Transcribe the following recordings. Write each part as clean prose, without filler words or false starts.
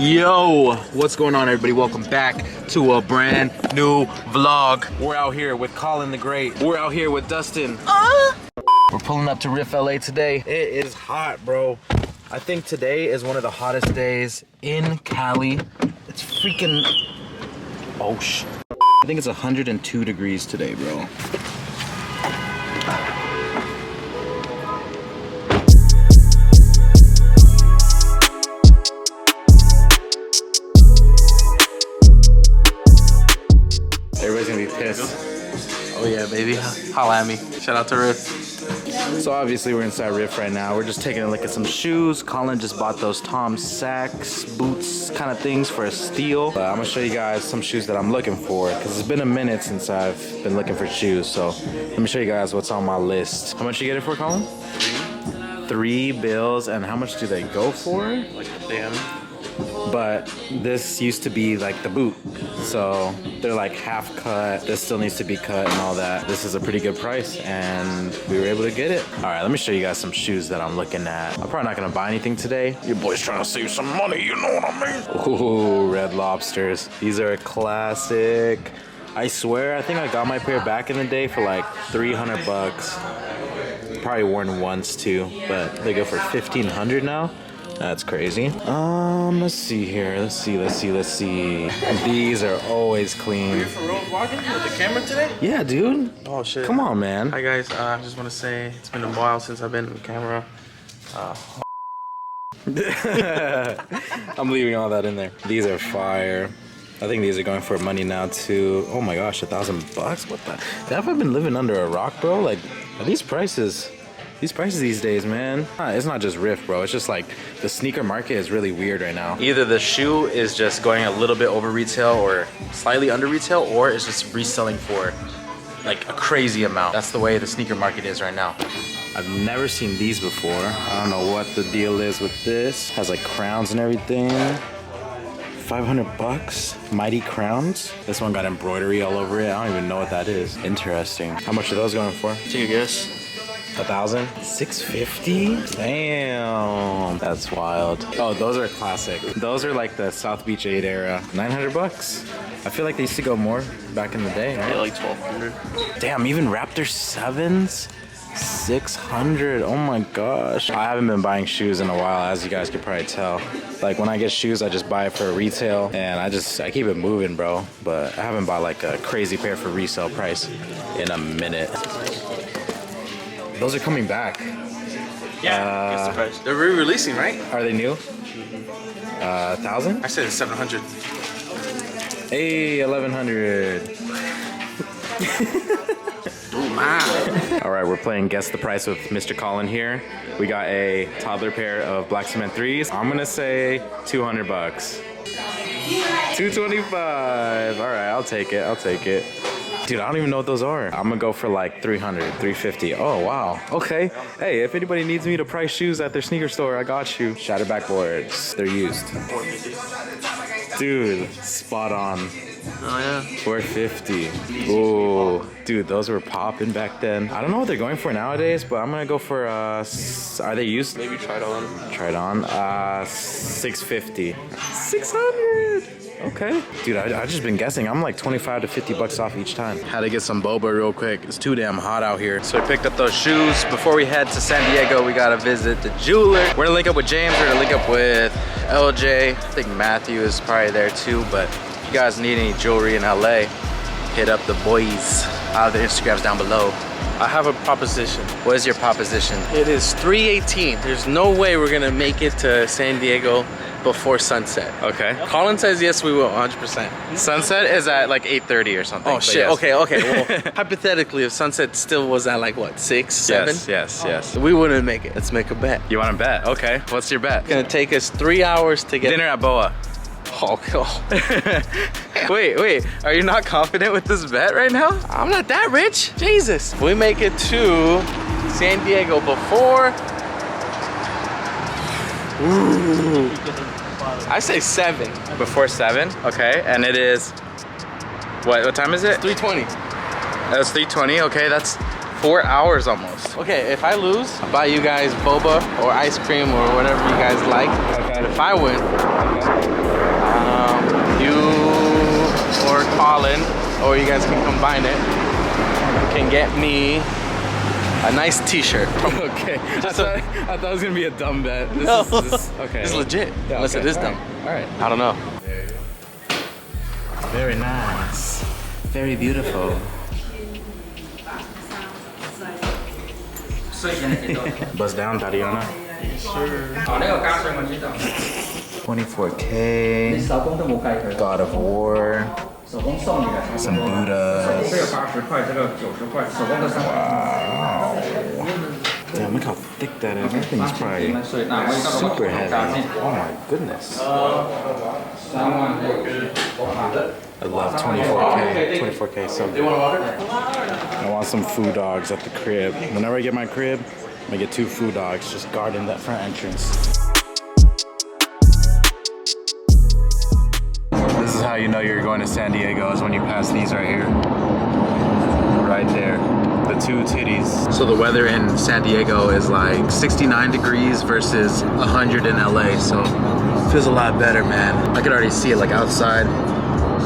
Yo, what's going on, everybody? Welcome back to a brand new vlog. We're out here with Colin the Great. We're out here with Dustin. We're pulling up to Riff LA today. It is hot, bro. I think today is one of the hottest days in Cali. It's freaking, oh sh. I think it's 102 degrees today, bro. Everybody's gonna be pissed. Oh yeah, baby. Holla at me. Shout out to Riff. So obviously we're inside Riff right now. We're just taking a look at some shoes. Colin just bought those Tom Sachs boots kind of things for a steal. I'm gonna show you guys some shoes that I'm looking for because it's been a minute since I've been looking for shoes. So let me show you guys what's on my list. How much you get it for, Colin? $3 bills. And how much do they go for? Like damn. But this used to be like the boot, so they're like half cut. This still needs to be cut and all that. This is a pretty good price and we were able to get it. All right, let me show you guys some shoes that I'm looking at. I'm probably not gonna buy anything today. Your boy's trying to save some money, you know what I mean? Ooh, Red Lobsters. These are a classic. I swear, I think I got my pair back in the day for like 300 bucks. Probably worn once too, but they go for 1,500 now. That's crazy. Let's see here. Let's see. These are always clean. You're for real vlogging with the camera today? Yeah, dude. Oh shit. Come on, man. Hi guys. I just want to say it's been a while since I've been on the camera. I'm leaving all that in there. These are fire. I think these are going for money now too. Oh my gosh, $1,000 bucks? What the? Have I been living under a rock, bro? Like, are these prices? These prices these days, man. It's not just Riff, bro. It's just like the sneaker market is really weird right now. Either the shoe is just going a little bit over retail or slightly under retail, or it's just reselling for like a crazy amount. That's the way the sneaker market is right now. I've never seen these before. I don't know what the deal is with this. Has like crowns and everything. 500 bucks. Mighty crowns. This one got embroidery all over it. I don't even know what that is. Interesting. How much are those going for? Take a guess. 1,000? 650? Damn, that's wild. Oh, those are classic. Those are like the South Beach 8 era. 900 bucks. I feel like they used to go more back in the day, right? Yeah, like 1,200. Damn, even Raptor 7s? 600. Oh my gosh. I haven't been buying shoes in a while, as you guys could probably tell. Like when I get shoes, I just buy it for retail and I keep it moving, bro. But I haven't bought like a crazy pair for resale price in a minute. Those are coming back. Yeah, guess the price. They're re-releasing, right? Are they new? 1,000? I said it's 700. Hey, 1,100. Oh my. All right, we're playing Guess the Price with Mr. Colin here. We got a toddler pair of black cement 3s. I'm gonna say 200 bucks. 225. All right, I'll take it. Dude, I don't even know what those are. I'm gonna go for like 300, 350. Oh, wow. Okay. Hey, if anybody needs me to price shoes at their sneaker store, I got you. Shatterback boards. They're used. 450. Dude, spot on. Oh, yeah. 450. Ooh, dude, those were popping back then. I don't know what they're going for nowadays, but I'm gonna go for, are they used? Maybe tried on. Tried on. 650. 600. Okay. Dude, I've just been guessing. I'm like 25 to 50 bucks off each time. Had to get some boba real quick. It's too damn hot out here. So we picked up those shoes. Before we head to San Diego, we gotta visit the jeweler. We're gonna link up with James. We're gonna link up with LJ. I think Matthew is probably there too, but if you guys need any jewelry in LA, hit up the boys. I'll have their Instagrams down below. I have a proposition. What is your proposition? It is 3:18. There's no way we're gonna make it to San Diego before sunset. Okay. Colin says yes, we will, 100%. Sunset is at like 8:30 or something. Oh shit, yes. okay. Well, hypothetically, if sunset still was at like what, 6, 7? Yes. We wouldn't make it. Let's make a bet. You want to bet? Okay. What's your bet? It's gonna take us 3 hours to get dinner at Boa. Oh. Wait. Are you not confident with this bet right now? I'm not that rich. Jesus. We make it to San Diego before. Ooh. I say 7. Before 7? Okay. And it is, what time is it? 3:20. That's 3:20. Okay, that's 4 hours almost. Okay, if I lose, I'll buy you guys boba or ice cream or whatever you guys like. Okay. And if I win, or you guys can combine it. You can get me a nice t-shirt. Okay. I thought it was gonna be a dumb bet. No. Okay. It's legit. Yeah, Unless okay. it is dumb. All right. I don't know. Very nice. Very beautiful. Buzz down, Tatiana. Sure. 24K. God of War. Some Buddhas. Wow. Damn, look how thick that is. That thing's probably super heavy. Oh my goodness. I love 24K. 24K so good. I want some food dogs at the crib. Whenever I get my crib, I'm gonna get 2 food dogs just guarding that front entrance. This is how you know you're going to San Diego, is when you pass these right here. Right there. The 2 titties. So the weather in San Diego is like 69 degrees versus 100 in LA, so it feels a lot better, man. I could already see it like outside.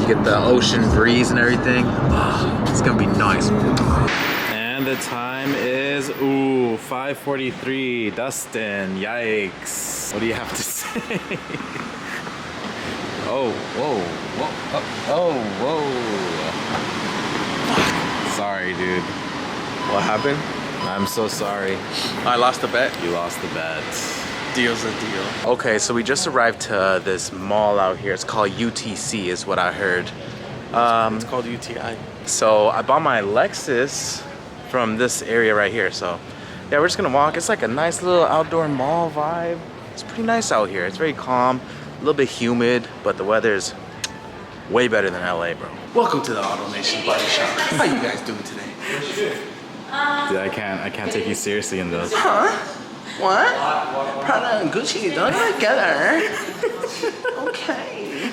You get the ocean breeze and everything. Oh, it's gonna be nice. And the time is, 5:43. Dustin, yikes. What do you have to say? Oh, whoa. Sorry, dude. What happened? I'm so sorry. I lost the bet. You lost the bet. Deal's a deal. Okay, so we just arrived to this mall out here. It's called UTC is what I heard. It's called UTI. So I bought my Lexus from this area right here. So yeah, we're just gonna walk. It's like a nice little outdoor mall vibe. It's pretty nice out here. It's very calm, a little bit humid, but the weather's way better than LA, bro. Welcome to the Auto Nation Body Shop. How you guys doing today? Dude, I can't take you seriously in this. Huh? What? Prada and Gucci don't go together. Okay.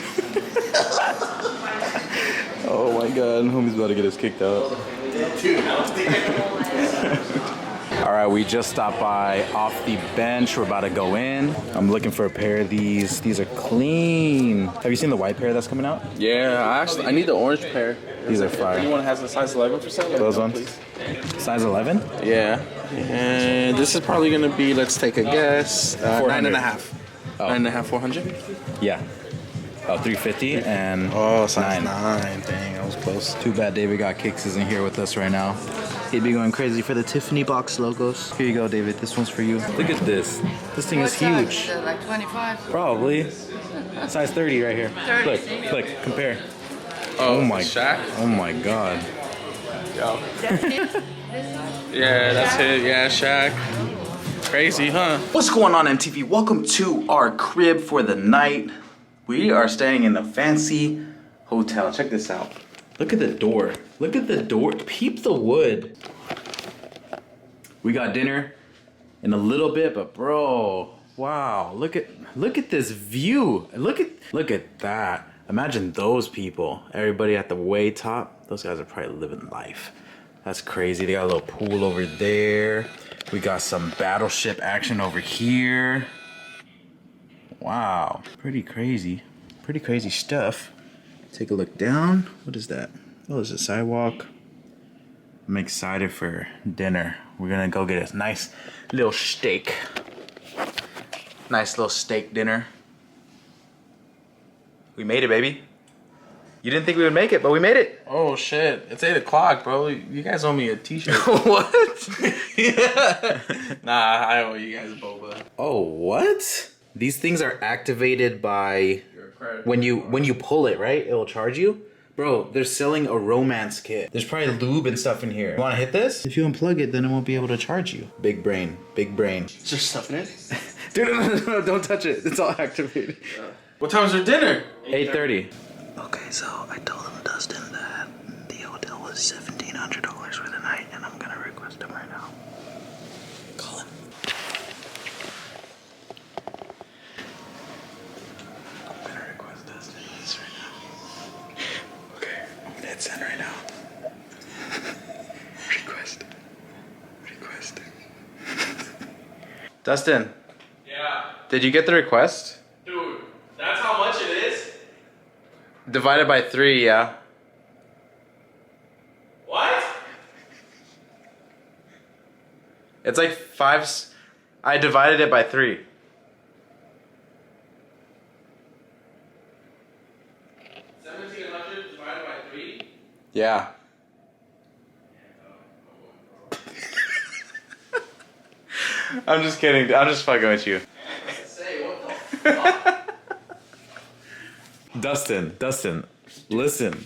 Oh my god, homie's about to get us kicked out. Alright, we just stopped by Off the Bench. We're about to go in. I'm looking for a pair of these. These are clean. Have you seen the white pair that's coming out? Yeah, I need the orange pair. These are fire. Anyone has a size 11 for sale? Those ones? Please. Size 11? Yeah. And this is probably gonna be, let's take a guess, 9.5. Oh. 9.5, 400? Yeah. Oh, 350 and size 9. Dang, I was close. Too bad David got kicks isn't here with us right now. He'd be going crazy for the Tiffany box logos. Here you go, David. This one's for you. Look at this. This thing is huge. Like 25? Probably. Size 30 right here. 30. Look, compare. Oh my Shaq? Oh my god. Yo. Yeah, that's it. Yeah, Shaq. Crazy, huh? What's going on, MTV? Welcome to our crib for the night. We are staying in a fancy hotel. Check this out. Look at the door. Look at the door. Peep the wood. We got dinner in a little bit, but bro, wow. Look at this view. Look at that. Imagine those people. Everybody at the way top. Those guys are probably living life. That's crazy. They got a little pool over there. We got some battleship action over here. Wow, pretty crazy stuff. Take a look down. What is that? Oh, it's a sidewalk. I'm excited for dinner. We're gonna go get a nice little steak. Nice little steak dinner. We made it, baby. You didn't think we would make it, but we made it. Oh shit, it's 8 o'clock, bro. You guys owe me a t-shirt. What? Yeah. Nah, I owe you guys boba. Oh, what? These things are activated by when you pull it, right? It'll charge you. Bro, they're selling a romance kit. There's probably lube and stuff in here. You wanna hit this? If you unplug it, then it won't be able to charge you. Big brain, big brain. Is there stuff in it? Dude, no, don't touch it. It's all activated. What time is your dinner? 8:30. Okay, so I told him, Dustin, that the hotel was $1,700 for the night, and I'm gonna request him right now. Call him. I'm gonna request Dustin this right now. Okay, I'm gonna hit send right now. Request. Dustin. Yeah. Did you get the request? Dude, that's how much it is? Divided by 3, yeah. It's like 5. I divided it by 3. $1,700 divided by 3? Yeah. I'm just kidding. I'm just fucking with you. Say, what the fuck? Dustin, listen.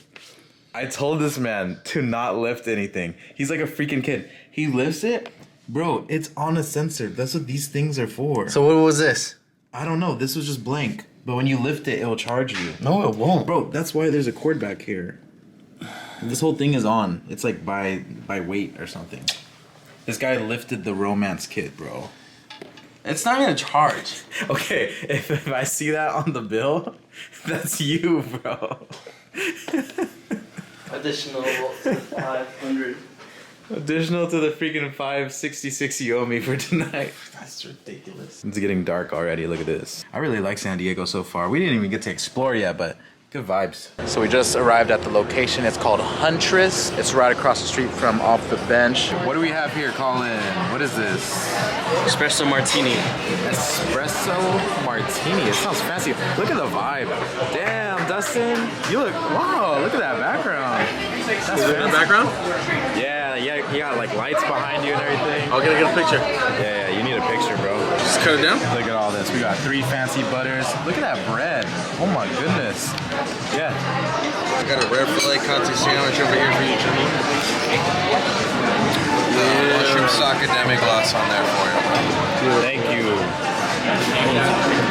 I told this man to not lift anything. He's like a freaking kid. He lifts it. Bro, it's on a sensor. That's what these things are for. So what was this? I don't know. This was just blank. But when you lift it, it'll charge you. No, it won't. Bro, that's why there's a cord back here. This whole thing is on. It's like by weight or something. This guy lifted the romance kit, bro. It's not gonna charge. Okay, if I see that on the bill, that's you, bro. Additional to 500. Additional to the freaking 566 you owe me for tonight. That's ridiculous. It's getting dark already. Look at this. I really like San Diego so far. We didn't even get to explore yet, but good vibes. So we just arrived at the location. It's called Huntress. It's right across the street from Off the Bench. What do we have here, Colin? What is this? Espresso martini. Espresso martini. It sounds fancy. Look at the vibe. Damn, Dustin. You look, wow, look at that background. That's fancy. Background? Yeah, you got like lights behind you and everything. I'll get a picture. Yeah, you need a picture, bro. Just cut it down? Look at all this. We got 3 fancy butters. Look at that bread. Oh my goodness. Yeah. I got a rare filet conti sandwich over here for you, Jimmy. Mushroom socket demi-glace on there for you. Thank you.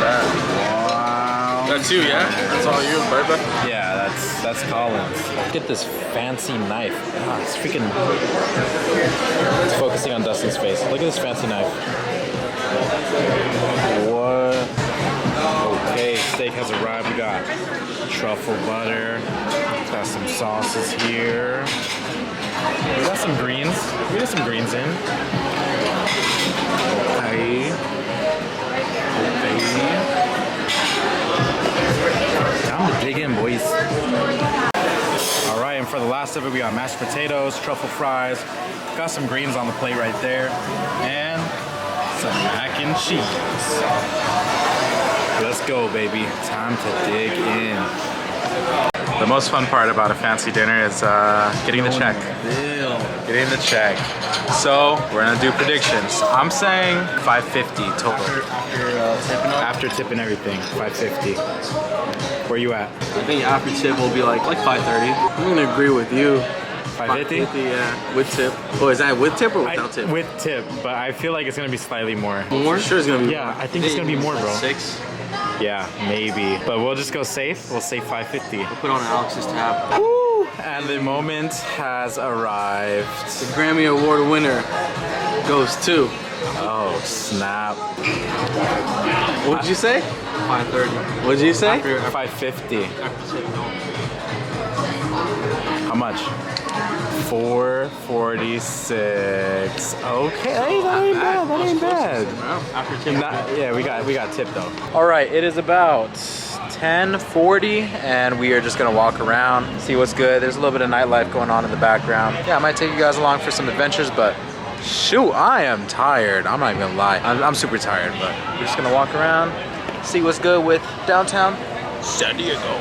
Wow. That's you, yeah? That's all you, baby? Yeah, that's Colin's. Look at this fancy knife. Ah, it's freaking... It's focusing on Dustin's face. Look at this fancy knife. What? Okay, steak has arrived. We got truffle butter. Got some sauces here. We got some greens. We got some greens in. Okay. Time to dig in, boys. Alright, and for the last of it, we got mashed potatoes, truffle fries, got some greens on the plate right there, and some mac and cheese. Let's go, baby. Time to dig in. The most fun part about a fancy dinner is getting the check. Getting the check. So we're gonna do predictions. I'm saying $550 total. After tip and everything, $550. Where you at? I think after tip will be like $530. I'm gonna agree with you. $550? Yeah, with tip. Oh, is that with tip or without tip? With tip, but I feel like it's gonna be slightly more. More? Sure, it's gonna be. Yeah, I think it's gonna be more, bro. 6. Yeah, maybe. But we'll just go safe. We'll say $550. We'll put on Alex's tab. Woo! And the moment has arrived. The Grammy Award winner goes to. Oh, snap. What did you say? 530. What did you say? After 550. After tip, no. How much? 446. Okay, that ain't bad. That ain't bad. After tip. Yeah, we got tip though. All right, it is about 10:40, and we are just gonna walk around, see what's good. There's a little bit of nightlife going on in the background. Yeah, I might take you guys along for some adventures, but shoot, I am tired. I'm not even gonna lie. I'm super tired, but we're just gonna walk around, see what's good with downtown San Diego.